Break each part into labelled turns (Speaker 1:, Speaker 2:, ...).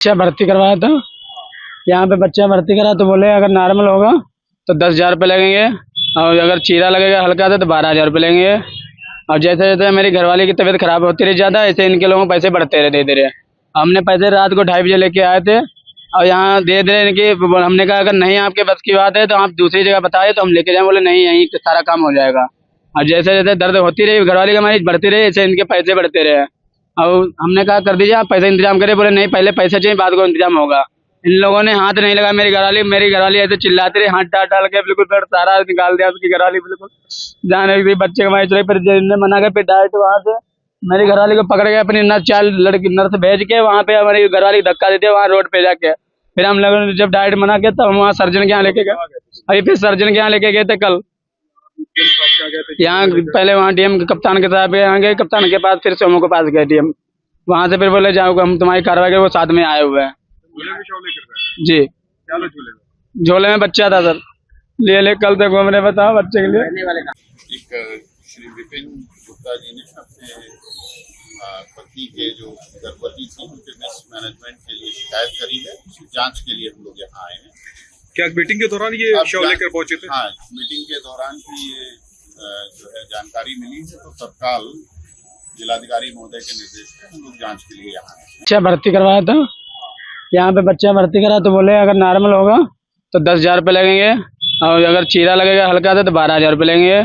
Speaker 1: बच्चा भर्ती करवाया था। यहाँ पे बच्चा भर्ती करा तो बोले अगर नॉर्मल होगा तो 10,000 रुपये लगेंगे, और अगर चीरा लगेगा हल्का सा तो 12,000 रुपये लगेंगे। और जैसे जैसे मेरी घरवाली की तबीयत खराब होती रही ज़्यादा, ऐसे इनके लोगों को पैसे बढ़ते रहे धीरे धीरे। हमने पैसे रात को 2:30 बजे लेके आए थे, और यहाँ दे दे इनकी। हमने कहा अगर नहीं आपके बस की बात है तो आप दूसरी जगह बताए तो हम लेके जाए। बोले नहीं, यहीं सारा काम हो जाएगा। और जैसे जैसे दर्द होती रही घरवाली की हमारी बढ़ती रही, ऐसे इनके पैसे बढ़ते रहे। और हमने कहा कर दीजिए आप पैसा इंतजाम करें। बोले नहीं, पहले पैसे चाहिए, बाद को इंतजाम होगा। इन लोगों ने हाथ नहीं लगा। मेरी घरवाली ऐसे चिल्लाती रही, हाथ डाल डाल के बिल्कुल फिर सारा निकाल दिया उसकी घरवाली बिल्कुल जाने की बच्चे को। चले फिर जिनने मना कर फिर डायरेक्ट वहाँ से मेरी घरवाली को पकड़ के अपनी नर्स भेज के वहाँ पे हमारी घरवाली धक्का देते वहाँ रोड पे जाके। फिर हम लोगों ने जब डायरेक्ट मना किया तब हम वहाँ सर्जन के यहाँ लेके गए। अभी फिर सर्जन के यहाँ लेके गए थे कल। यहाँ पहले वहाँ डीएम कप्तान के साथ यहाँ गए, कप्तान के पास, फिर सोमो के पास गए डीएम। वहाँ से फिर बोले जाओ हम तुम्हारी कार्रवाई करें, वो साथ में आए हुए हैं। जी, झोले में बच्चा था सर, ले कल तक घूम रहे, बताओ बच्चे के लिए।
Speaker 2: एक श्री विपिन गुप्ता जी ने अपने पति के जो गर्भवती थी उनके मिसमैनेजमेंट के लिए शिकायत करी है। जांच के लिए हम लोग यहाँ आए हैं।
Speaker 3: क्या मीटिंग के दौरान ये शव लेकर पहुंचे थे?
Speaker 2: हाँ, मीटिंग के दौरान भी ये जो है जानकारी मिली है, तो तत्काल जिलाधिकारी महोदय के निर्देश पे हम लोग जांच के लिए यहाँ आए हैं।
Speaker 1: बच्चा भर्ती करवाया था। यहाँ पे बच्चा भर्ती करा तो बोले अगर नॉर्मल होगा तो 10,000 रुपये लगेंगे, और अगर चीरा लगेगा हल्का सा तो 12,000 रुपये लगेंगे।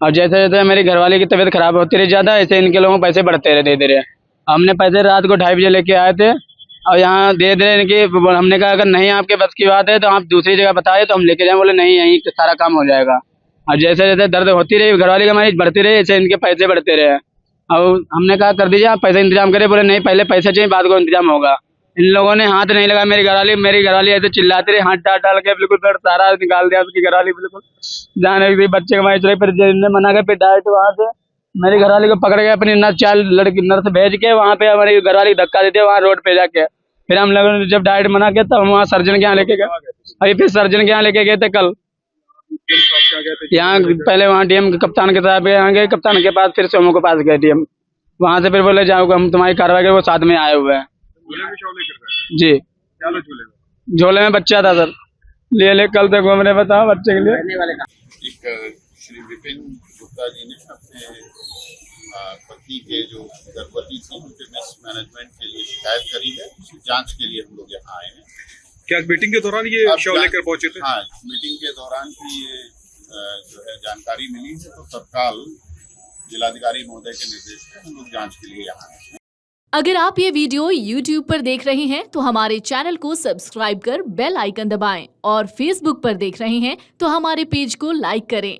Speaker 1: और जैसे जैसे मेरी घरवाली की तबीयत खराब होती रही ज़्यादा, ऐसे इनके लोगों को पैसे बढ़ते रहे धीरे धीरे। हमने पैसे रात को 2:30 बजे लेके आए थे, और यहाँ दे दे इनकी। हमने कहा अगर नहीं आपके बस की बात है तो आप दूसरी जगह बताए तो हम लेके जाए। बोले नहीं, यहीं सारा काम हो जाएगा। और जैसे जैसे दर्द होती रही घरवाली की हमारी बढ़ती रही, ऐसे इनके पैसे बढ़ते रहे। और हमने कहा कर दीजिए आप पैसा इंतजाम करें। बोले नहीं, पहले पैसा चाहिए, बाद को इंतजाम होगा। इन लोगों ने हाथ नहीं लगा। मेरी घरवाली ऐसे चिल्लाती रही, हाथ डाल डाल के बिल्कुल फिर सारा निकाल दिया उसकी घरवाली बिल्कुल जाने की बच्चे को। चले फिर जिनने मना कर फिर डायरेक्ट वहाँ से मेरी घरवाली को पकड़ के अपनी नर्स भेज के वहाँ पे हमारी घरवाली धक्का देते वहाँ रोड पे जाके। फिर हम लोगों ने जब डायरेक्ट मना किया तब हम वहाँ सर्जन के यहाँ लेके गए। अभी फिर सर्जन के यहाँ लेके गए थे कल। यहाँ पहले वहाँ डीएम कप्तान के साथ यहाँ गए, कप्तान के पास, फिर सोमो के पास गए डीएम। वहाँ से फिर बोले जाओ हम तुम्हारी कार्रवाई करें, वो साथ में आए हुए हैं। जी, झोले में बच्चा था सर, ले कल तक घूम रहे, बताओ बच्चे के लिए।
Speaker 2: एक श्री विपिन गुप्ता जी ने अपने पति के जो गर्भवती थी उनके मिसमैनेजमेंट के लिए शिकायत करी है। जांच के लिए हम लोग यहाँ आए हैं।
Speaker 3: क्या मीटिंग के दौरान ये शव लेकर पहुंचे थे?
Speaker 2: हाँ, मीटिंग के दौरान भी ये जो है जानकारी मिली है, तो तत्काल जिलाधिकारी महोदय के निर्देश पे हम लोग जांच के लिए यहाँ आए हैं।
Speaker 4: अगर आप ये वीडियो YouTube पर देख रहे हैं तो हमारे चैनल को सब्सक्राइब कर बेल आइकन दबाएं, और Facebook पर देख रहे हैं तो हमारे पेज को लाइक करें।